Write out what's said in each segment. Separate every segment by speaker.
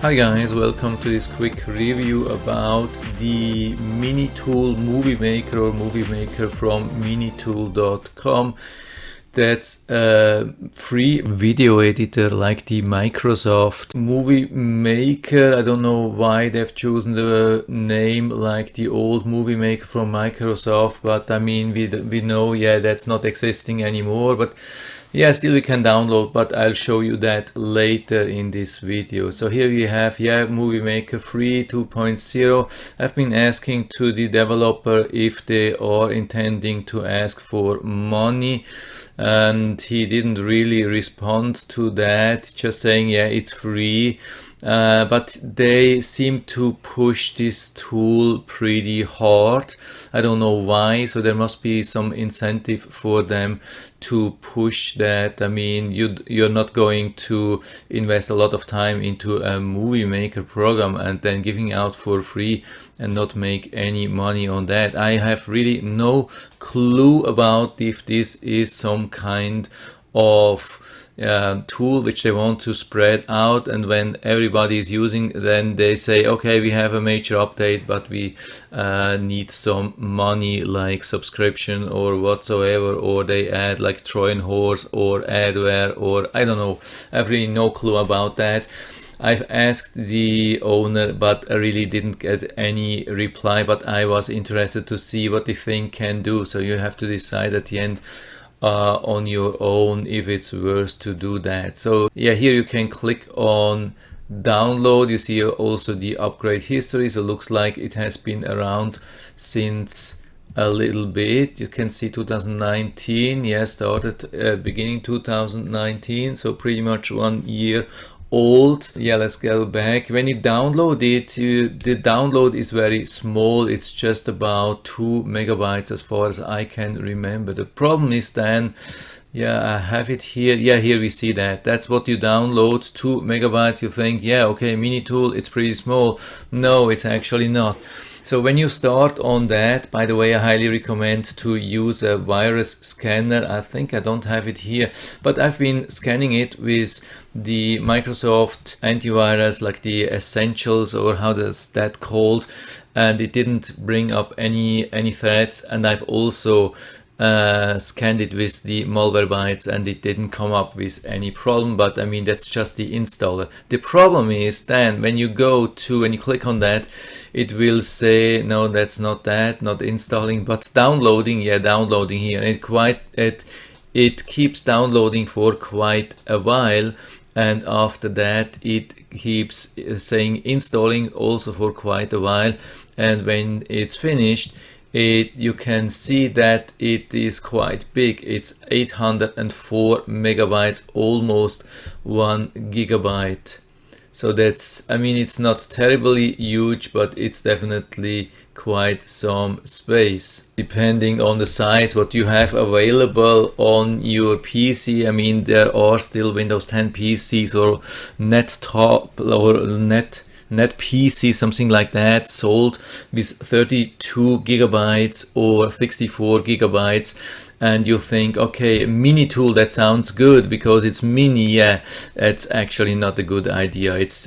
Speaker 1: Hi guys, welcome to this quick review about the MiniTool MovieMaker or MovieMaker from minitool.com. That's a free video editor like the Microsoft Movie Maker. I don't know why they've chosen the name like the old Movie Maker from Microsoft, but I mean we know, yeah, that's not existing anymore, but yeah, still we can download, but I'll show you that later in this video. So here we have, yeah, Movie Maker free 2.0. I've been asking to the developer if they are intending to ask for money, and he didn't really respond to that, just saying, yeah, it's free. But they seem to push this tool pretty hard. I don't know why, so there must be some incentive for them to push that. I mean, you're not going to invest a lot of time into a movie maker program and then giving out for free and not make any money on that. I have really no clue about if this is some kind of tool which they want to spread out, and when everybody is using, then they say, okay, we have a major update, but we need some money like subscription or whatsoever, or they add like Trojan horse or adware, or I don't know. I have really no clue about that. I've asked the owner, but I really didn't get any reply, but I was interested to see what the thing can do. So you have to decide at the end on your own if it's worth to do that. So yeah, here you can click on download. You see also the upgrade history, so it looks like it has been around since a little bit. You can see 2019, yeah, started beginning 2019, so pretty much 1 year old. Yeah, let's go back. When you download it, the download is very small. It's just about 2 megabytes as far as I can remember. The problem is then, yeah, I have it here. Yeah, here we see that. That's what you download, 2 megabytes. You think, yeah, okay, MiniTool, it's pretty small. No, it's actually not. So when you start on that, by the way, I highly recommend to use a virus scanner. I think I don't have it here, but I've been scanning it with the Microsoft antivirus, like the Essentials, or how does that called, and it didn't bring up any threats. And I've also scanned it with the Malwarebytes, and it didn't come up with any problem. But I mean, that's just the installer. The problem is then when you click on that, it will say, no, that's not that, not installing, but downloading. Yeah, downloading here. It keeps downloading for quite a while, and after that it keeps saying installing also for quite a while. And when it's finished, you can see that it is quite big. It's 804 megabytes, almost 1 gigabyte. So that's, I mean, it's not terribly huge, but it's definitely quite some space. Depending on the size, what you have available on your PC, I mean, there are still Windows 10 PCs or NetTop or Net PC, something like that, sold with 32 gigabytes or 64 gigabytes. And you think, okay, MiniTool, that sounds good because it's mini. Yeah, it's actually not a good idea. It's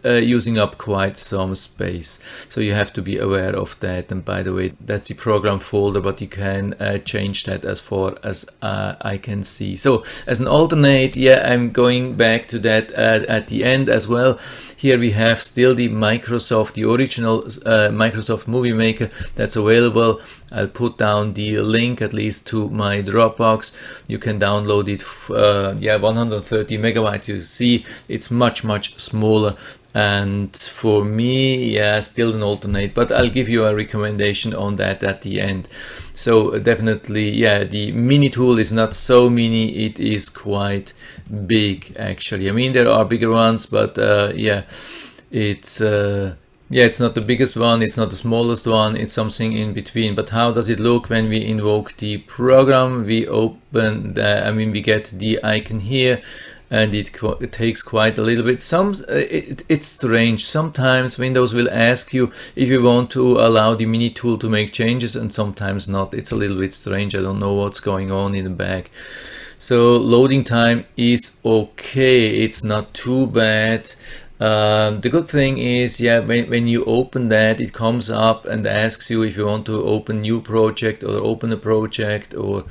Speaker 1: using up quite some space, so you have to be aware of that. And by the way, that's the program folder, but you can change that as far as I can see. So as an alternate, yeah, I'm going back to that at the end as well. Here we have still the Microsoft, the original Microsoft Movie Maker that's available. I'll put down the link at least to my Dropbox. You can download it, 130 megabytes. You see, it's much smaller. And for me, yeah, still an alternate, but I'll give you a recommendation on that at the end. So definitely, yeah, the MiniTool is not so mini, it is quite big actually. I mean, there are bigger ones, but it's not the biggest one, it's not the smallest one, it's something in between. But how does it look when we invoke the program? We open we get the icon here, and it takes quite a little bit. It's strange. Sometimes Windows will ask you if you want to allow the MiniTool to make changes, and sometimes not. It's a little bit strange. I don't know what's going on in the back. So loading time is okay, it's not too bad. The good thing is, yeah, when you open that, it comes up and asks you if you want to open new project or open a project, or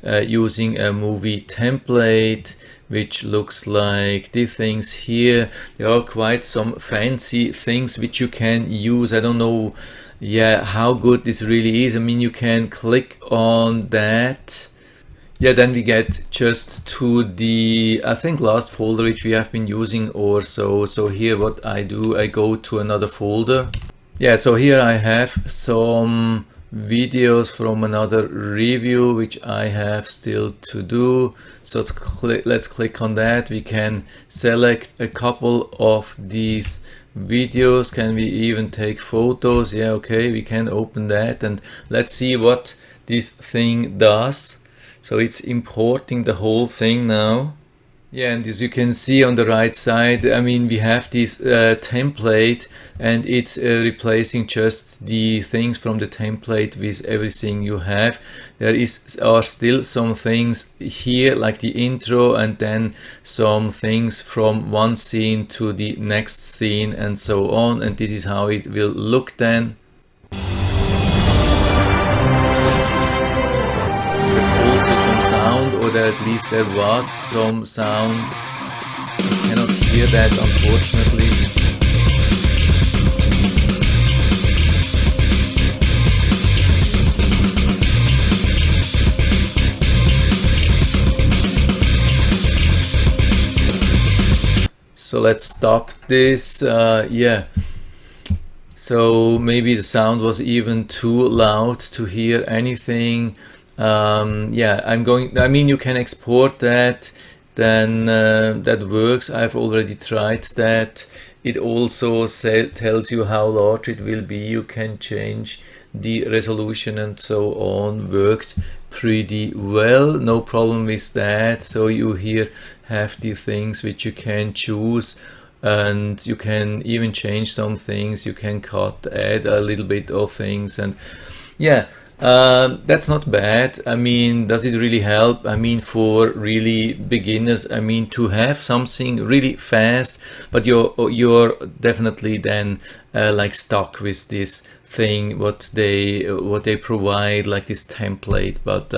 Speaker 1: using a movie template, which looks like these things here. There are quite some fancy things which you can use. I don't know, yeah, how good this really is. I mean, you can click on that. Yeah, then we get just to the, I think, last folder which we have been using or so. So here what I do, I go to another folder. Yeah, so here I have some videos from another review which I have still to do. So let's click on that. We can select a couple of these videos. Can we even take photos? Yeah, okay, we can open that, and let's see what this thing does. So it's importing the whole thing now. Yeah, and as you can see on the right side, I mean, we have this template, and it's replacing just the things from the template with everything you have. There are still some things here, like the intro, and then some things from one scene to the next scene and so on. And this is how it will look then. Also some sound, or at least there was some sound. You cannot hear that, unfortunately. So let's stop this. Yeah. So maybe the sound was even too loud to hear anything. Yeah, I mean, you can export that, then that works. I've already tried that. It also tells you how large it will be. You can change the resolution and so on. Worked pretty well, no problem with that. So you here have the things which you can choose, and you can even change some things. You can cut, add a little bit of things, and yeah. That's not bad. I mean, does it really help? I mean, for really beginners, I mean, to have something really fast, but you're definitely then like stuck with this thing what they provide, like this template. But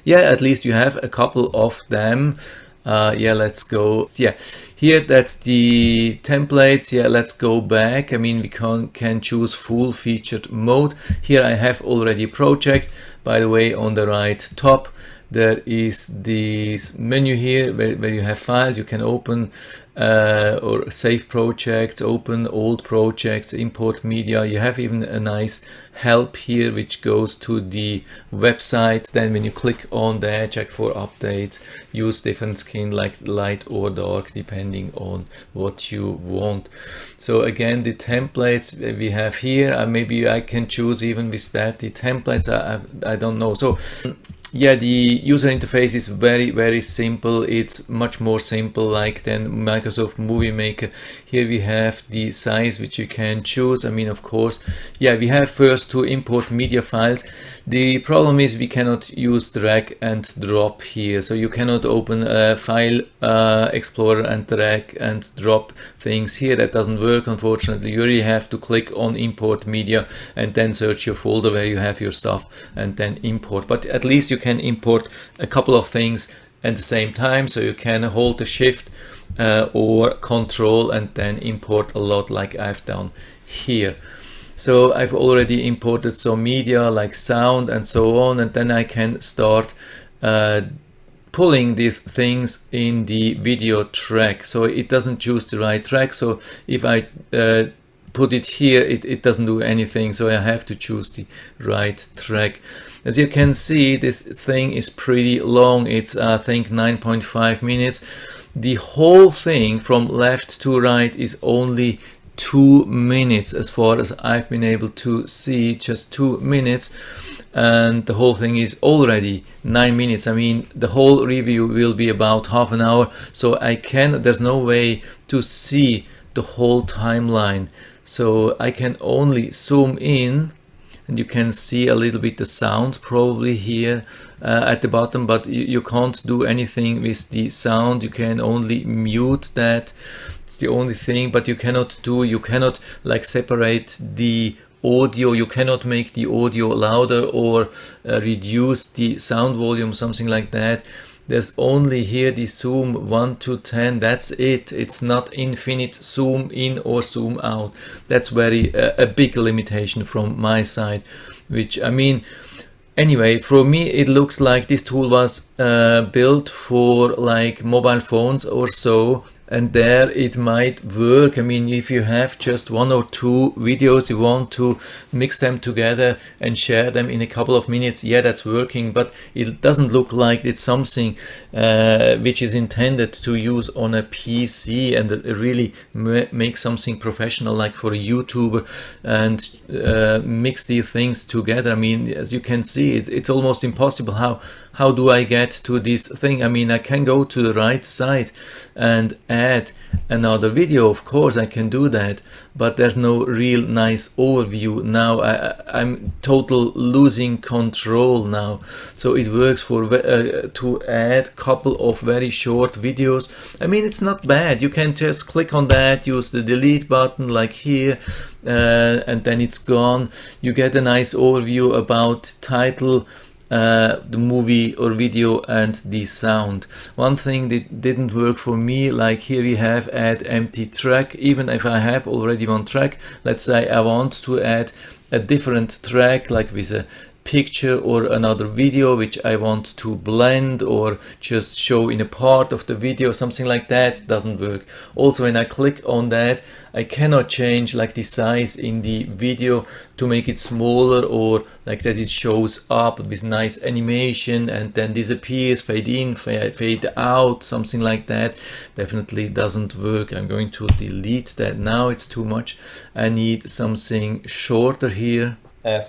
Speaker 1: yeah, at least you have a couple of them. Yeah, let's go. Yeah, here that's the templates. Yeah, let's go back. I mean, we can choose full featured mode. Here I have already a project. By the way, on the right top there is this menu here where you have files. You can open or save projects, open old projects, import media. You have even a nice help here which goes to the website. Then when you click on that, check for updates, use different skin like light or dark depending on what you want. So again, the templates we have here, maybe I can choose even with that the templates. I don't know. So yeah, the user interface is very simple. It's much more simple like than Microsoft Movie Maker. Here we have the size which you can choose. I mean, of course, yeah, we have first to import media files. The problem is we cannot use drag and drop here, so you cannot open a file explorer and drag and drop things here. That doesn't work, unfortunately. You really have to click on import media and then search your folder where you have your stuff and then import. But at least you can import a couple of things at the same time, so you can hold the shift or control and then import a lot like I've done here. So I've already imported some media like sound and so on, and then I can start pulling these things in the video track. So it doesn't choose the right track, so if I put it here, it doesn't do anything, so I have to choose the right track. As you can see, this thing is pretty long. It's I think 9.5 minutes. The whole thing from left to right is only 2 minutes as far as I've been able to see, just 2 minutes, and the whole thing is already 9 minutes. I mean, the whole review will be about half an hour, so there's no way to see the whole timeline, so I can only zoom in and you can see a little bit the sound probably here at the bottom, but you can't do anything with the sound. You can only mute that. It's the only thing, but you cannot like separate the audio. You cannot make the audio louder or reduce the sound volume, something like that. There's only here the zoom 1 to 10. That's it. It's not infinite zoom in or zoom out. That's very a big limitation from my side, which, I mean, anyway, for me it looks like this tool was built for like mobile phones or so, and there it might work. I mean, if you have just 1 or 2 videos, you want to mix them together and share them in a couple of minutes, yeah, that's working, but it doesn't look like it's something which is intended to use on a PC and really make something professional like for a YouTuber and mix these things together. I mean, as you can see, it's almost impossible. How do I get to this thing? I mean, I can go to the right side and add another video. Of course I can do that, but there's no real nice overview. Now I'm total losing control now. So it works for to add couple of very short videos. I mean, it's not bad. You can just click on that, use the delete button like here, and then it's gone. You get a nice overview about title, the movie or video, and the sound. One thing that didn't work for me, like here we have add empty track. Even if I have already one track, let's say I want to add a different track like with a picture or another video which I want to blend or just show in a part of the video, something like that, doesn't work. Also, when I click on that, I cannot change like the size in the video to make it smaller or like that it shows up with nice animation and then disappears, fade in, fade out, something like that. Definitely doesn't work. I'm going to delete that now, it's too much. I need something shorter here.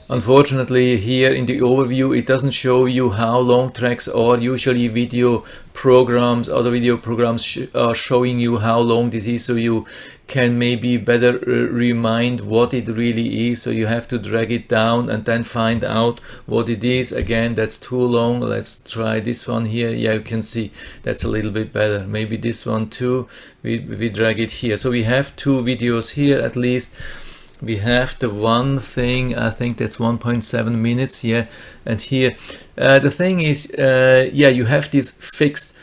Speaker 1: Unfortunately, here in the overview it doesn't show you how long tracks are. Usually video programs, other video programs are showing you how long this is, so you can maybe better remind what it really is. So you have to drag it down and then find out what it is. Again, that's too long. Let's try this one here. Yeah, you can see that's a little bit better. Maybe this one too. We drag it here. So we have 2 videos here at least. We have the one thing, I think that's 1.7 minutes, yeah, and here the thing is, yeah, you have this fixed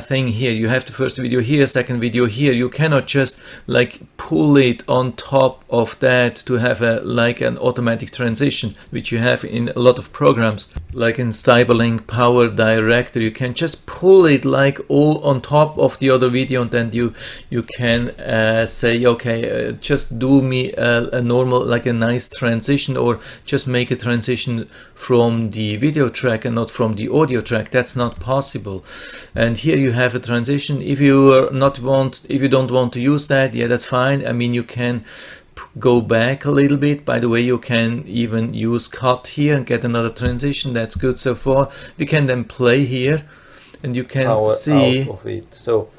Speaker 1: thing here. You have the first video here, second video here. You cannot just like pull it on top of that to have a like an automatic transition, which you have in a lot of programs, like in Cyberlink Power Director. You can just pull it like all on top of the other video, and then you can say, okay, just do me a normal, like a nice transition, or just make a transition from the video track and not from the audio track. That's not possible. And here you have a transition. If you don't want to use that, yeah, that's fine. I mean, you can go back a little bit. By the way, you can even use cut here and get another transition. That's good so far. We can then play here, and you can see
Speaker 2: out of it. So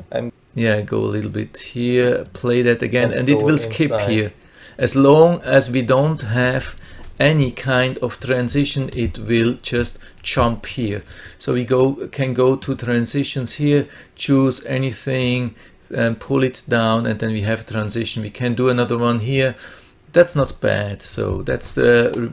Speaker 1: yeah, go a little bit here, play that again, and it will skip here. As long as we don't have any kind of transition, it will just jump here. So we can go to transitions here, choose anything and pull it down, and then we have transition. We can do another one here. That's not bad. So that's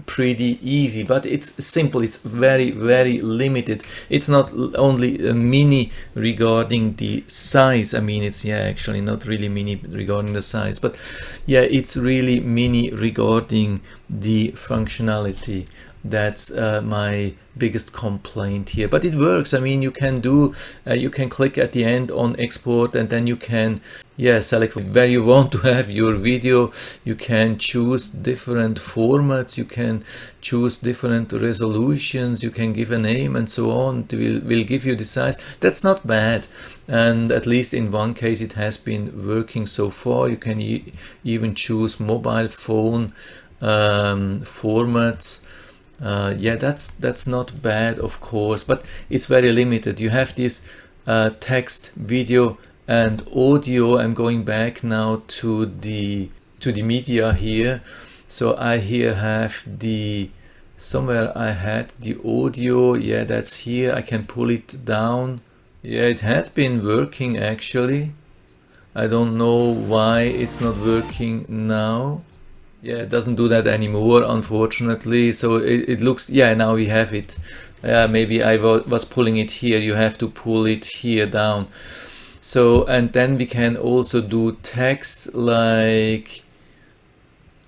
Speaker 1: pretty easy, but it's simple. It's very, very limited. It's not only a mini regarding the size. I mean, it's, yeah, actually not really mini regarding the size, but yeah, it's really mini regarding the functionality. That's my biggest complaint here, but it works. I mean, you can do you can click at the end on export, and then you can, yeah, select where you want to have your video. You can choose different formats, you can choose different resolutions, you can give a name and so on. It will give you the size. That's not bad, and at least in one case it has been working so far. You can even choose mobile phone formats. Yeah, that's not bad, of course, but it's very limited. You have this text, video and audio. I'm going back now to the media here. So I here have the somewhere I had the audio. Yeah, that's here. I can pull it down. Yeah, it had been working actually. I don't know why it's not working now. Yeah, it doesn't do that anymore, unfortunately. So it looks, yeah, now we have it. Maybe I was pulling it here. You have to pull it here down. So, and then we can also do text like,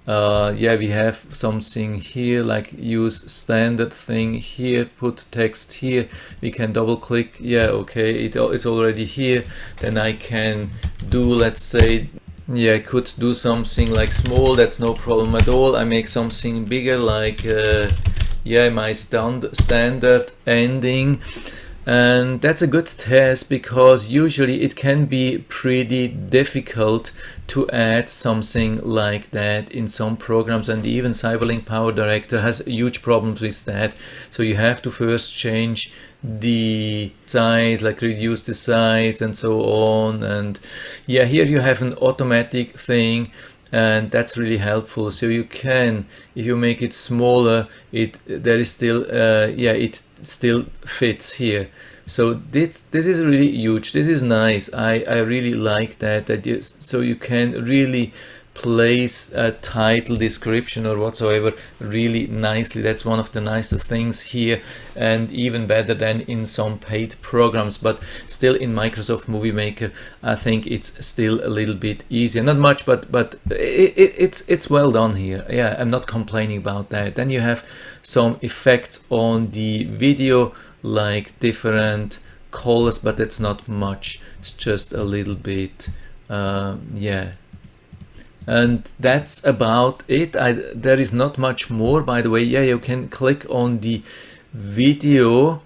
Speaker 1: yeah, we have something here, like use standard thing here, put text here. We can double click. Yeah, okay, it's already here. Then I can do, let's say, yeah, I could do something like small, that's no problem at all. I make something bigger, like yeah, my standard ending. And that's a good test, because usually it can be pretty difficult to add something like that in some programs, and even Cyberlink Power Director has huge problems with that. So you have to first change the size, like reduce the size and so on. And yeah, here you have an automatic thing, and that's really helpful. So you can, if you make it smaller, there is still yeah, it still fits here. So this is really huge. This is nice. I really like that so you can really place a title, description or whatsoever really nicely. That's one of the nicest things here, and even better than in some paid programs. But still, in Microsoft Movie Maker, I think it's still a little bit easier. Not much, but it's well done here. Yeah, I'm not complaining about that. Then you have some effects on the video, like different colors, but that's not much. It's just a little bit, yeah. And that's about it. There is not much more, by the way. Yeah, you can click on the video,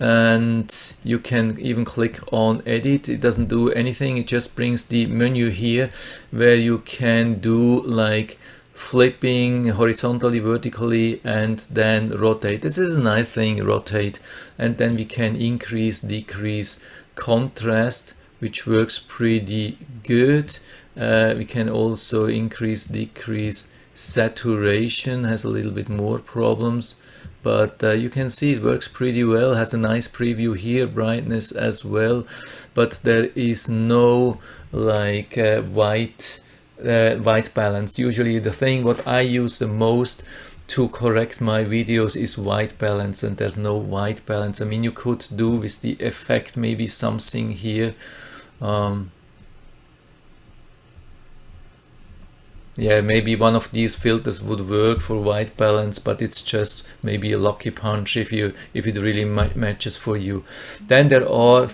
Speaker 1: and you can even click on edit. It doesn't do anything. It just brings the menu here, where you can do like flipping horizontally, vertically, and then rotate. This is a nice thing, rotate. And then we can increase, decrease contrast, which works pretty good. We can also increase, decrease saturation, has a little bit more problems, but you can see it works pretty well. Has a nice preview here, brightness as well, but there is no like white balance. Usually the thing what I use the most to correct my videos is white balance, and there's no white balance. I mean, you could do with the effect maybe something here. Yeah, maybe one of these filters would work for white balance, but it's just maybe a lucky punch if it really matches for you. Then there are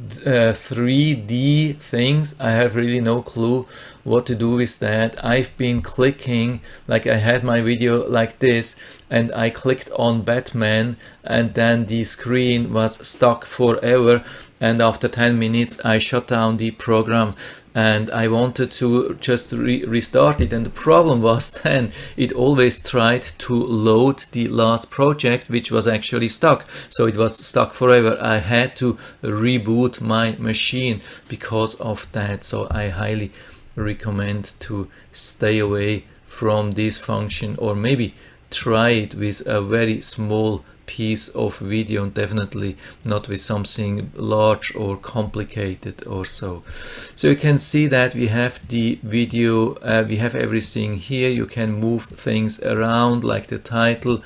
Speaker 1: 3D things. I have really no clue what to do with that. I've been clicking, like I had my video like this, and I clicked on Batman, and then the screen was stuck forever, and after 10 minutes I shut down the program, and I wanted to just restart it, and the problem was then it always tried to load the last project, which was actually stuck. So it was stuck forever. I had to reboot my machine because of that. So I highly recommend to stay away from this function, or maybe try it with a very small piece of video, and definitely not with something large or complicated or so. So you can see that we have the video, we have everything here. You can move things around like the title,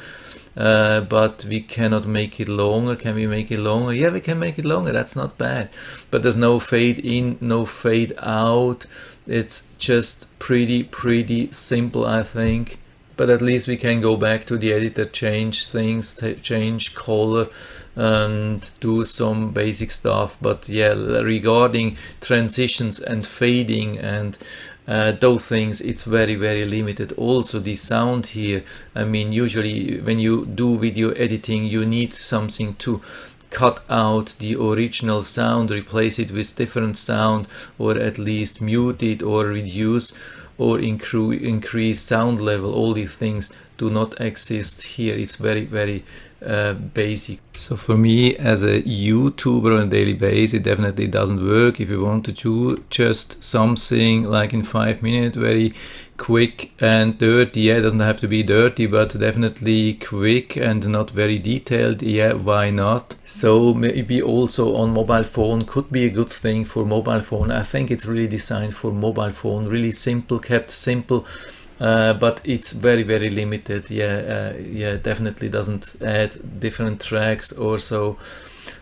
Speaker 1: but we cannot make it longer. Can we make it longer? Yeah, we can make it longer. That's not bad, but there's no fade in, no fade out. It's just pretty simple, I think. But at least we can go back to the editor, change things, change color, and do some basic stuff. But yeah, regarding transitions and fading and those things, it's very limited. Also the sound here, I mean, usually when you do video editing, you need something to cut out the original sound, replace it with different sound, or at least mute it or reduce or increase sound level. All these things do not exist here. It's very basic. So for me as a YouTuber on a daily basis, it definitely doesn't work. If you want to do just something like in 5 minutes, very quick and dirty, yeah, it doesn't have to be dirty, but definitely quick and not very detailed, yeah, why not? So maybe also on mobile phone could be a good thing for mobile phone. I think it's really designed for mobile phone, really simple, kept simple. But it's very limited. Yeah, definitely doesn't add different tracks or so.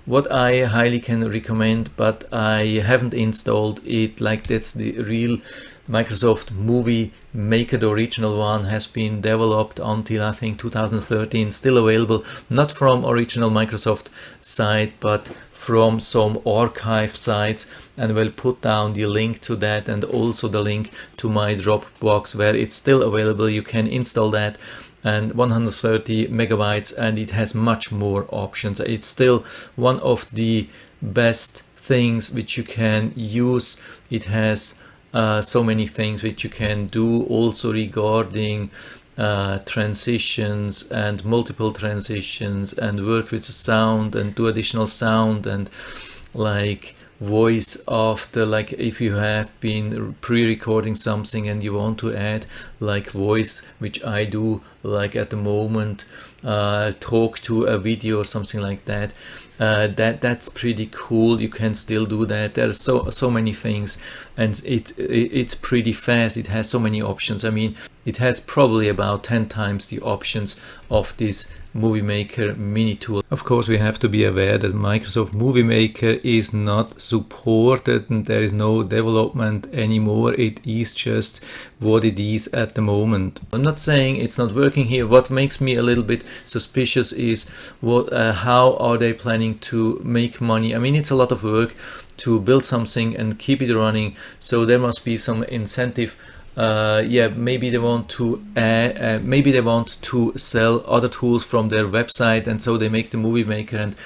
Speaker 1: What I highly can recommend, but I haven't installed it, like that's the real Microsoft MovieMaker. The original one has been developed until I think 2013, still available, not from original Microsoft site, but from some archive sites, and we'll put down the link to that and also the link to my Dropbox where it's still available. You can install that, and 130 megabytes, and it has much more options. It's still one of the best things which you can use. It has so many things which you can do also regarding transitions and multiple transitions, and work with the sound and do additional sound, and like voice after, like if you have been pre-recording something and you want to add like voice, which I do like at the moment, talk to a video or something like that. That's pretty cool. You can still do that. There's so many things, and it's pretty fast. It has so many options. I mean, it has probably about 10 times the options of this MovieMaker mini tool. Of course, we have to be aware that Microsoft MovieMaker is not supported and there is no development anymore. It is just what it is at the moment. I'm not saying it's not working here. What makes me a little bit suspicious is how are they planning to make money? I mean, it's a lot of work to build something and keep it running, so there must be some incentive. Maybe they want to sell other tools from their website, and so they make the MovieMaker and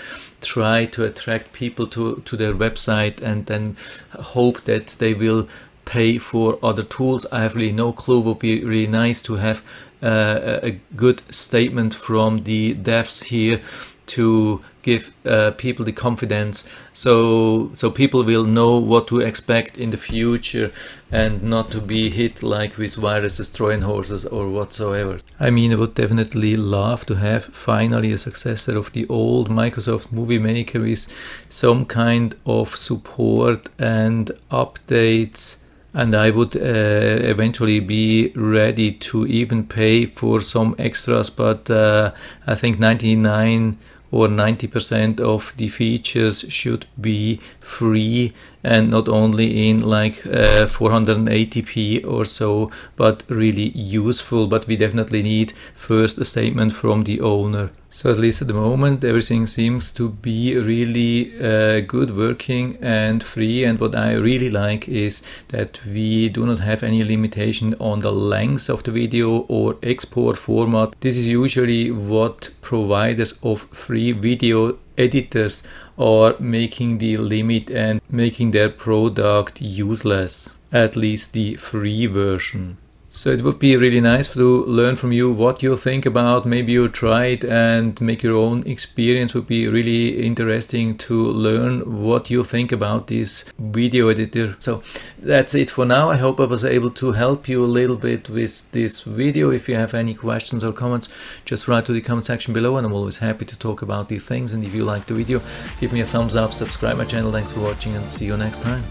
Speaker 1: try to attract people to their website, and then hope that they will pay for other tools. I have really no clue. It would be really nice to have a good statement from the devs here to give people the confidence, so people will know what to expect in the future and not to be hit like with viruses, Trojan horses or whatsoever. I mean, I would definitely love to have finally a successor of the old Microsoft MovieMaker with some kind of support and updates, and I would eventually be ready to even pay for some extras, but I think 99 or 90% of the features should be free, and not only in like 480p or so, but really useful. But we definitely need first a statement from the owner. So at least at the moment everything seems to be really good working and free, and what I really like is that we do not have any limitation on the length of the video or export format. This is usually what providers of free video editors are making the limit and making their product useless, at least the free version. So it would be really nice to learn from you what you think about. Maybe you try it and make your own experience. Would be really interesting to learn what you think about this video editor. So that's it for now. I hope I was able to help you a little bit with this video. If you have any questions or comments, just write to the comment section below, and I'm always happy to talk about these things. And if you like the video, give me a thumbs up, subscribe my channel. Thanks for watching, and see you next time.